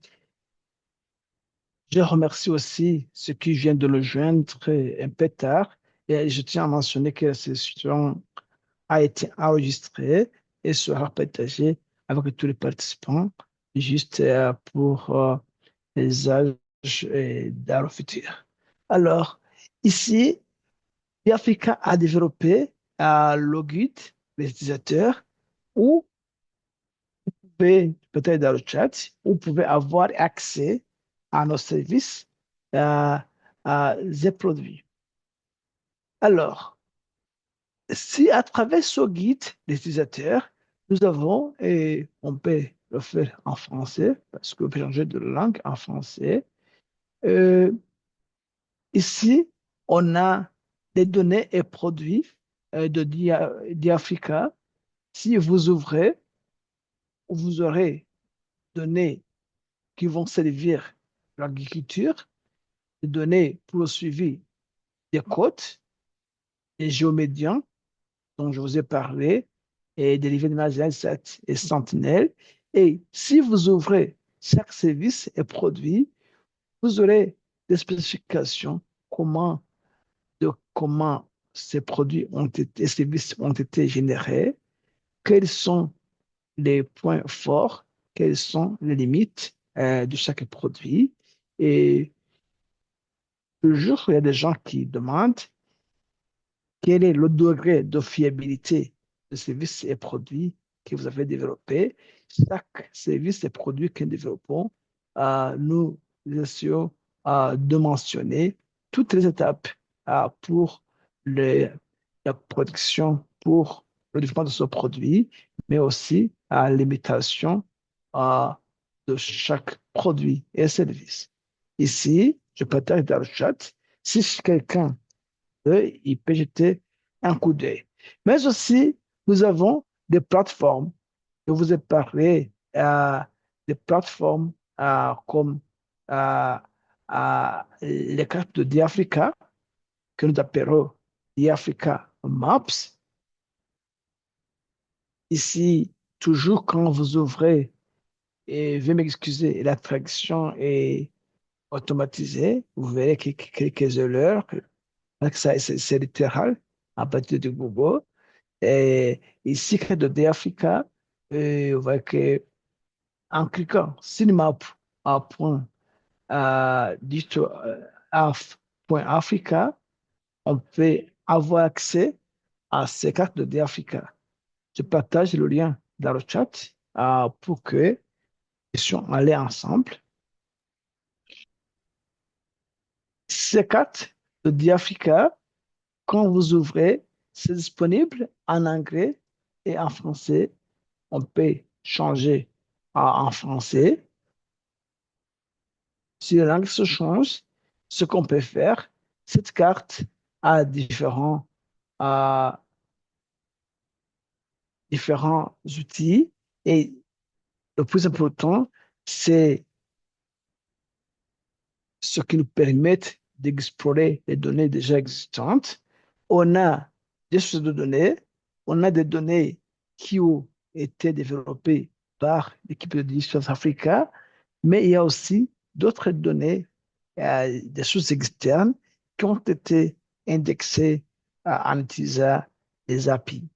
je remercie aussi ceux qui viennent de le joindre un peu tard. Et je tiens à mentionner que cette session a été enregistrée et sera partagée avec tous les participants, juste pour les âges dans le futur. Alors, ici, Africa a développé le guide des utilisateurs où peut-être dans le chat, vous pouvez avoir accès à nos services, à ces produits. Alors, si à travers ce guide des utilisateurs, nous avons, et on peut le faire en français, parce qu'on peut changer de langue en français, euh, ici, on a des données et produits d'Africa. Si vous ouvrez, vous aurez données qui vont servir l'agriculture, des données pour le suivi des côtes, des géomédians dont je vous ai parlé, et dérivés de Nagiansat et Sentinelle. Et si vous ouvrez chaque service et produit, vous aurez des spécifications comment ces produits ont été, services ont été générés, quels sont les points forts, quelles sont les limites de chaque produit. Et toujours, il y a des gens qui demandent quel est le degré de fiabilité de services et produits que vous avez développés. Chaque service et produit que nous développons, nous essayons de mentionner toutes les étapes pour la production, pour le développement de ce produit, mais aussi à l'imitation de chaque produit et service. Ici, je partage dans le chat. Si quelqu'un il peut jeter un coup d'œil. Mais aussi, nous avons des plateformes. Je vous ai parlé des plateformes comme les cartes de DiAfrica, que nous appelons DiAfrica Maps. Ici, toujours quand vous ouvrez, et veuillez m'excuser, la traduction est automatisée, vous verrez quelques erreurs, c'est littéral à partir de Google. Et ici, que de Africa, vous voyez que en cliquant sur map à point point Africa, on peut avoir accès à ces cartes de Africa. Je partage le lien dans le chat pour que nous puissions aller ensemble. Ces cartes de DiAfrica, quand vous ouvrez, c'est disponible en anglais et en français. On peut changer en français. Si la langue se change, ce qu'on peut faire, cette carte a euh, différents outils et le plus important, c'est ce qui nous permet d'explorer les données déjà existantes. On a des sources de données, on a des données qui ont été développées par l'équipe de Digital Africa, mais il y a aussi d'autres données, des sources externes qui ont été indexées en utilisant les API.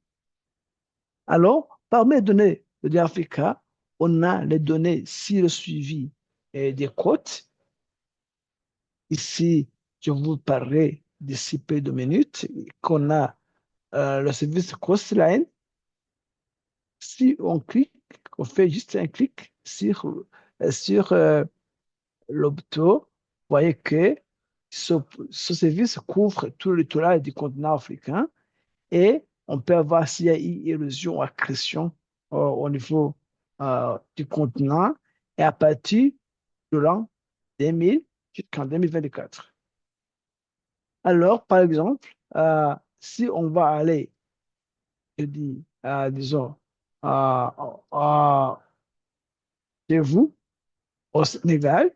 Alors, parmi les données de l'Africa, on a les données sur le suivi des côtes. Ici, je vous parlerai d'ici peu de minutes qu'on a le service Coastline. Si on clique, on fait juste un clic sur l'Obto, vous voyez que ce, ce service couvre tout le littoral du continent africain et on peut avoir s'il y a eu érosion ou accrétion au niveau du continent et à partir de l'an 2000 jusqu'en 2024. Alors, par exemple, si on va aller, je dis, disons, euh, euh, chez vous, au Sénégal,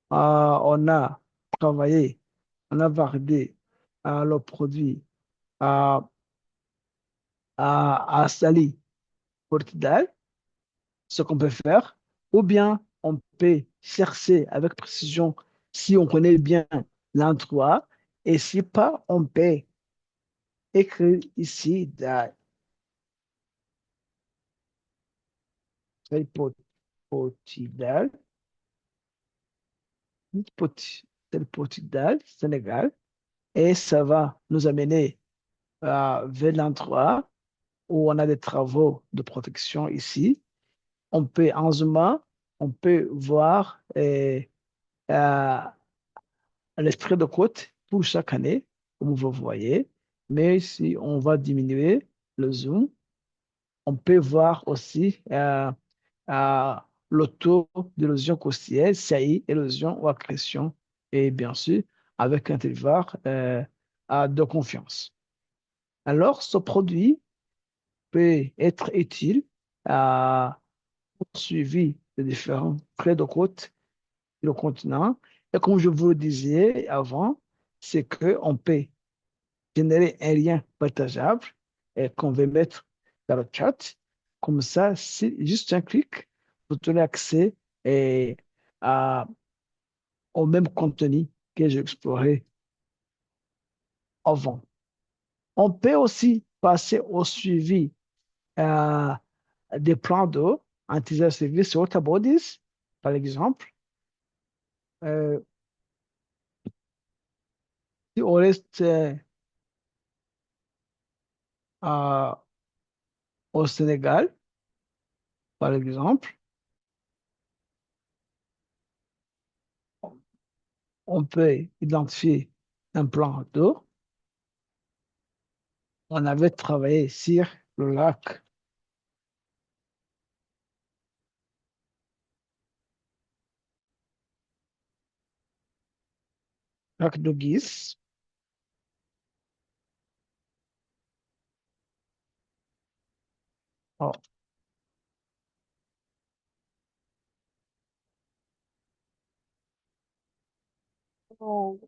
on a travaillé, on a validé le produit à, à Sali, Portugal, ce qu'on peut faire, ou bien on peut chercher avec précision si on connaît bien l'endroit, et si pas, on peut écrire ici Portugal, Portugal, Sénégal, et ça va nous amener vers l'endroit où on a des travaux de protection ici. On peut, en zoomant, on peut voir euh, l'esprit de côte pour chaque année, comme vous voyez. Mais si on va diminuer le zoom, on peut voir aussi euh, le taux d'érosion côtière, CAI, érosion ou accrétion, et bien sûr, avec un intervalle de confiance. Alors, ce produit peut être utile euh, pour le suivi de différents traits de côte du continent. Et comme je vous le disais avant, c'est qu'on peut générer un lien partageable et qu'on va mettre dans le chat. Comme ça, c'est juste un clic, vous aurez accès et, à- au même contenu que j'ai exploré avant. On peut aussi passer au suivi euh, des plans d'eau en utilisant le service Water Bodies, par exemple. Euh, si on reste à- au Sénégal, par exemple, on peut identifier un plan d'eau. On avait travaillé sur le lac de Guise. Oh, oh,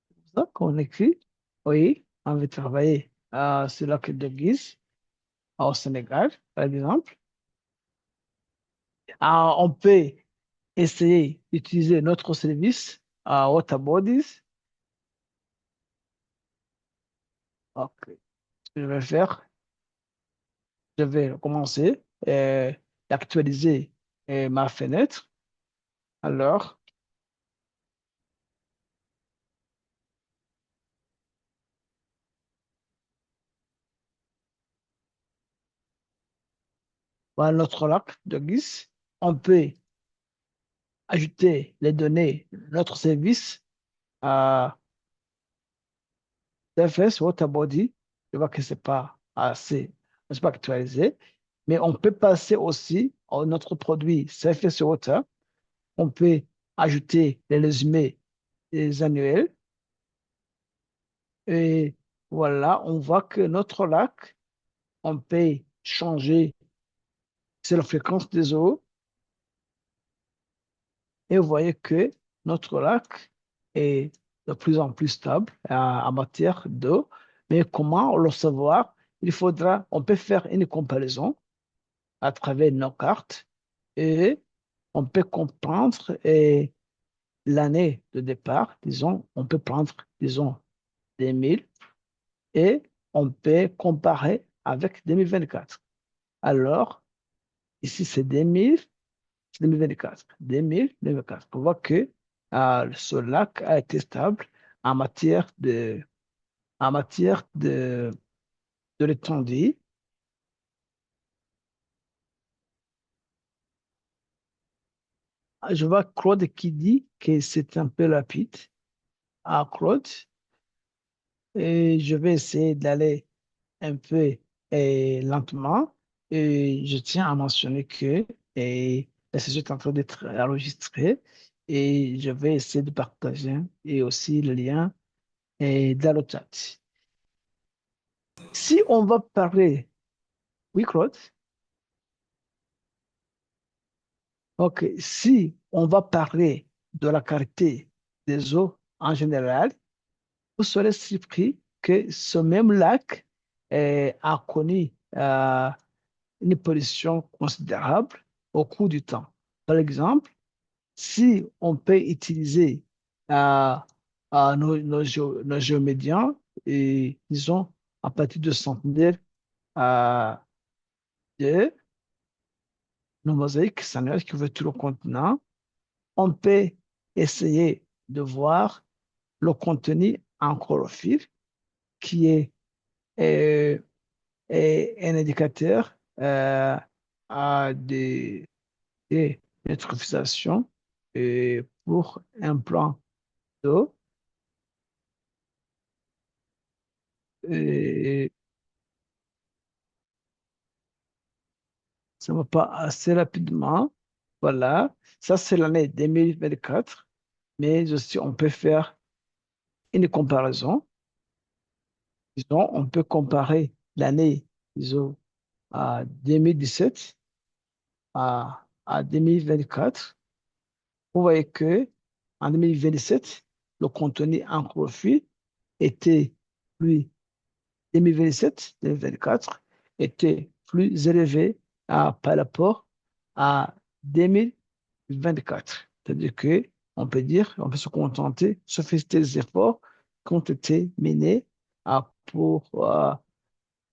c'est ça qu'on écrit. Oui, on avait travaillé sur le lac de Guise au Sénégal, par exemple. On peut essayer d'utiliser notre service à Water Bodies. Ok. Ce que je vais faire, je vais commencer d'actualiser ma fenêtre. Alors, voilà notre lac de Guise. On peut ajouter les données de notre service à Surface Water Body. Je vois que c'est pas assez, c'est pas actualisé, mais on peut passer aussi à notre produit Surface Water. On peut ajouter les résumés des annuels et voilà, on voit que notre lac, on peut changer c'est la fréquence des eaux et vous voyez que notre lac est de plus en plus stable en matière d'eau. Mais comment le savoir? Il faudra, on peut faire une comparaison à travers nos cartes et on peut comprendre l'année de départ, disons, on peut prendre, disons, 2000 et on peut comparer avec 2024. Alors, ici, c'est 2000, 2024. 2024. On voit que ce lac a été stable en matière de l'étendue. Je vois Claude qui dit que c'est un peu rapide. Claude, et je vais essayer d'aller un peu lentement. Et je tiens à mentionner que la session est en train d'être enregistrée et je vais essayer de partager et aussi le lien dans le chat. Si on va parler, oui, Claude, ok, si on va parler de la qualité des eaux en général, vous serez surpris que ce même lac a connu une pollution considérable au cours du temps. Par exemple, si on peut utiliser euh, nos géomédians, et disons à partir de centenaires de nos mosaïques sonneurs qui couvrent tout le continent, on peut essayer de voir le contenu en chlorophylle qui euh, est un indicateur de l'eutrophisation pour un plan d'eau. Et ça ne va pas assez rapidement. Voilà, ça c'est l'année 2024, mais aussi on peut faire une comparaison. Disons, on peut comparer l'année, disons, à 2017 à 2024. Vous voyez que en 2027, le contenu en chlorophylle était plus 2027-2024 était plus élevé par rapport à 2024. C'est-à-dire que on peut dire, on peut se contenter, se féliciter des efforts qui ont été menés pour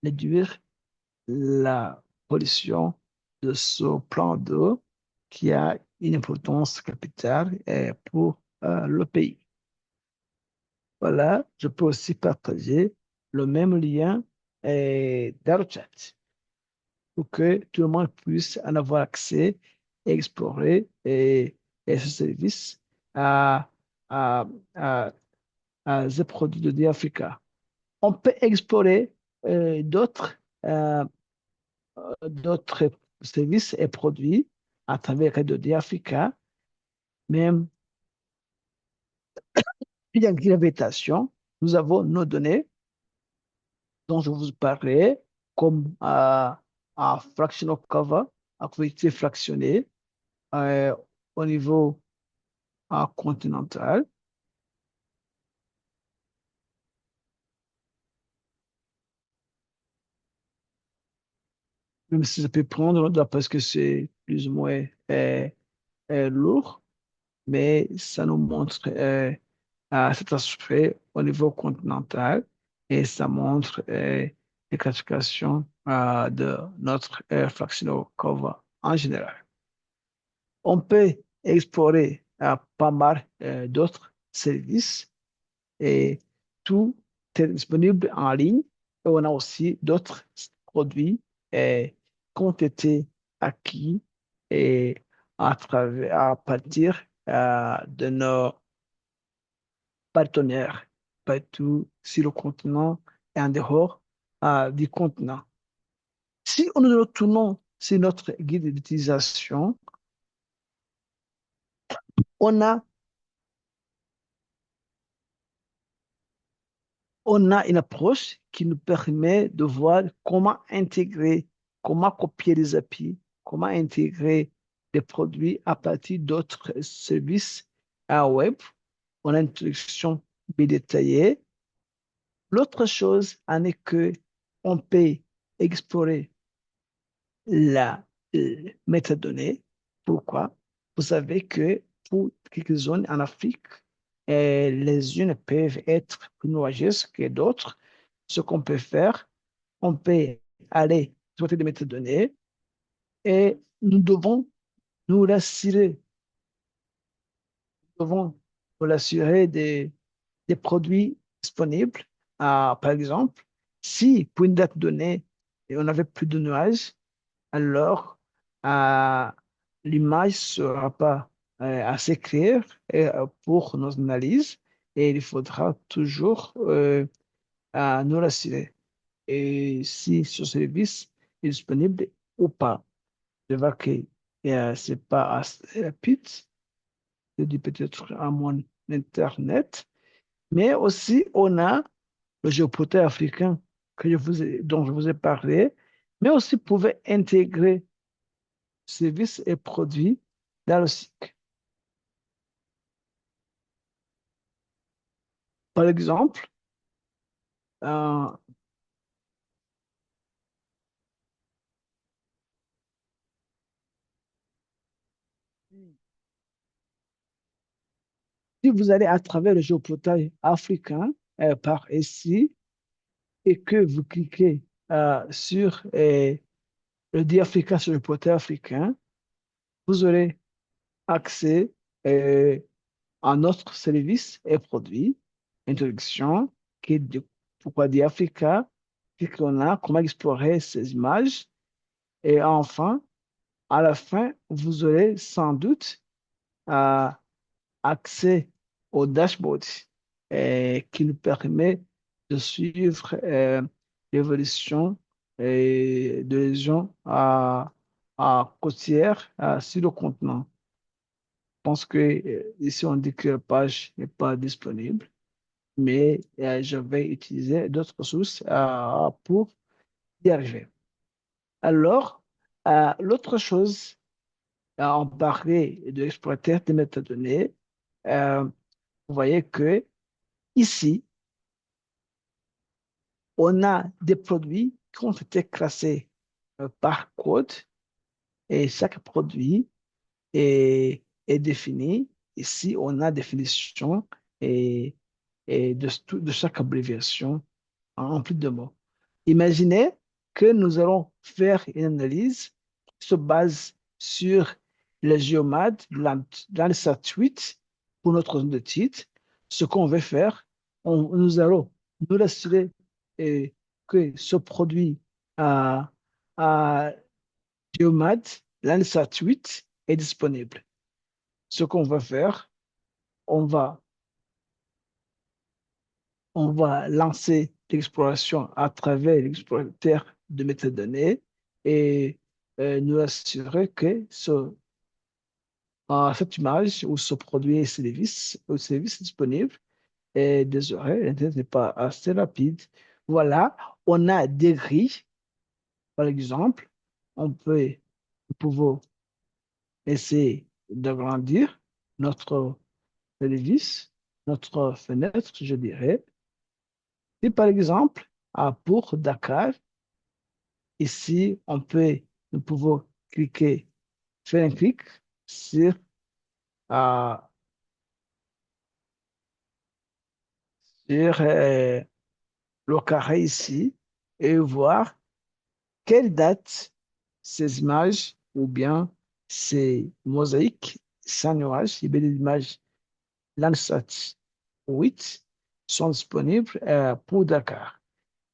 réduire la pollution de ce plan d'eau qui a une importance capitale pour le pays. Voilà, je peux aussi partager le même lien dans le chat pour que tout le monde puisse en avoir accès et explorer ce service à, à, à, à ces produits de DAfrica. On peut explorer d'autres euh, d'autres services et produits à travers Red Africa, même il y a une invitation. Nous avons nos données dont je vous parlais, comme à fractional cover, activité fractionnée euh, au niveau continental. Même si ça peut prendre, parce que c'est plus ou moins lourd, mais ça nous montre cet aspect au niveau continental et ça montre les classifications de notre fractional cover en général. On peut explorer pas mal d'autres services et tout est disponible en ligne. Et on a aussi d'autres produits qui ont été acquis et à partir de nos partenaires partout sur le continent et en dehors du continent. Si nous retournons sur notre guide d'utilisation, on a, on a une approche qui nous permet de voir comment intégrer, comment copier les API, comment intégrer des produits à partir d'autres services web. On a une introduction bien détaillée. L'autre chose en est que on peut explorer la métadonnée. Pourquoi? Vous savez que pour quelques zones en Afrique, les unes peuvent être plus nuageuses que d'autres. Ce qu'on peut faire, on peut aller exploiter des métadonnées et nous devons nous rassurer, nous devons nous rassurer des produits disponibles. Par exemple, si pour une date donnée, on n'avait plus de nuages, alors euh, l'image ne sera pas assez claire pour nos analyses et il faudra toujours nous rassurer. Et si ce service est disponible ou pas. Je vois que ce n'est pas assez rapide, je dis peut-être à mon Internet, mais aussi on a le géoportail africain dont je vous ai parlé, mais aussi pouvait intégrer services et produits dans le site. Par exemple, euh, si vous allez à travers le géoportail africain par ici et que vous cliquez sur le dit Africa sur le portail africain, vous aurez accès euh, à notre service et produit, introduction, qui est pourquoi dit Africa, qu'est-ce qu'on a, comment explorer ces images. Et enfin, à la fin, vous aurez sans doute euh, accès au dashboard qui nous permet de suivre l'évolution de régions côtières sur le continent. Je pense que ici, on dit que la page n'est pas disponible, mais je vais utiliser d'autres ressources pour y arriver. Alors, l'autre chose, on parlait de l'exploitateur des métadonnées. Euh, vous voyez que ici, on a des produits qui ont été classés par code et chaque produit est défini. Ici, on a définition et, de chaque abréviation en plus de mots. Imaginez que nous allons faire une analyse qui se base sur le géomad dans le SAT8 pour notre zone de titre. Ce qu'on veut faire, nous allons nous assurer que ce produit à géomad, dans le SAT8 est disponible. Ce qu'on va faire, on va, on va lancer l'exploration à travers l'explorateur de métadonnées et nous assurer que cette image ou ce produit ou service disponible est désolé, l'Internet n'est pas assez rapide. Voilà, on a des grilles, par exemple, nous pouvons essayer d'agrandir notre service, notre fenêtre, je dirais. Et par exemple, pour Dakar, ici, nous pouvons faire un clic sur, euh, sur le carré ici et voir quelle date ces images ou bien ces mosaïques sans nuages, et bien des images Landsat 8 sont disponibles pour Dakar.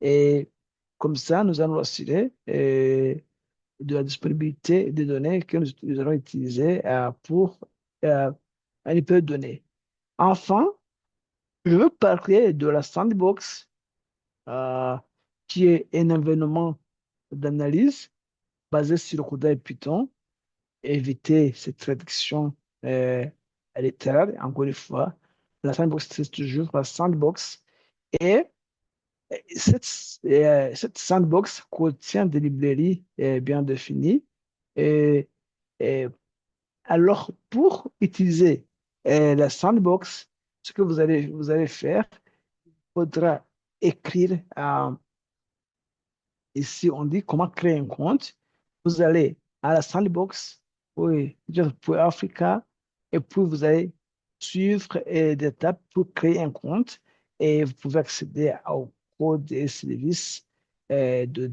Et comme ça, nous allons assurer de la disponibilité des données que nous allons utiliser pour manipuler les données. Enfin, je veux parler de la sandbox, euh, qui est un environnement d'analyse basé sur le code Python, éviter cette traduction euh, littérale, encore une fois. La sandbox, c'est toujours la sandbox. Et cette sandbox contient des librairies bien définies. Et, et alors, pour utiliser la sandbox, ce que vous allez faire, il faudra écrire ici, on dit comment créer un compte. Vous allez à la sandbox, oui, pour Africa, et puis vous allez suivre des étapes pour créer un compte et vous pouvez accéder au code et services de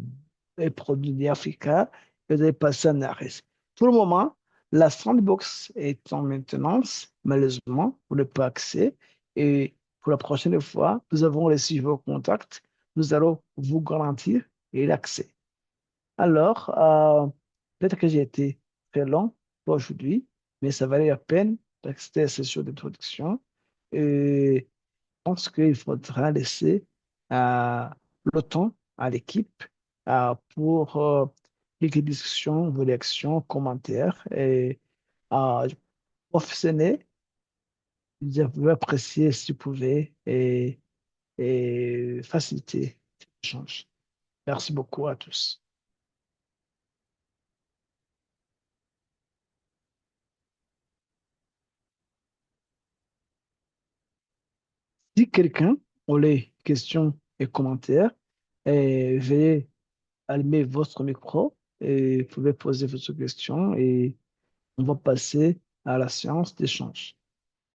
des produits d'Africa et vous allez passer en arrêt. Pour le moment, la sandbox est en maintenance, malheureusement, vous n'avez pas accès. Et pour la prochaine fois, nous avons reçu vos contacts. Nous allons vous garantir et l'accès. Alors, peut-être que j'ai été très long pour aujourd'hui, mais ça valait la peine d'accéder à la session d'introduction. Et je pense qu'il faudra laisser euh, le temps à l'équipe pour quelques discussions, vos réactions, commentaires. Et professionnels, je vais apprécier si vous pouvez et faciliter l'échange. Merci beaucoup à tous. Si quelqu'un a les questions et commentaires, veuillez allumer votre micro et vous pouvez poser votre question et on va passer à la séance d'échange.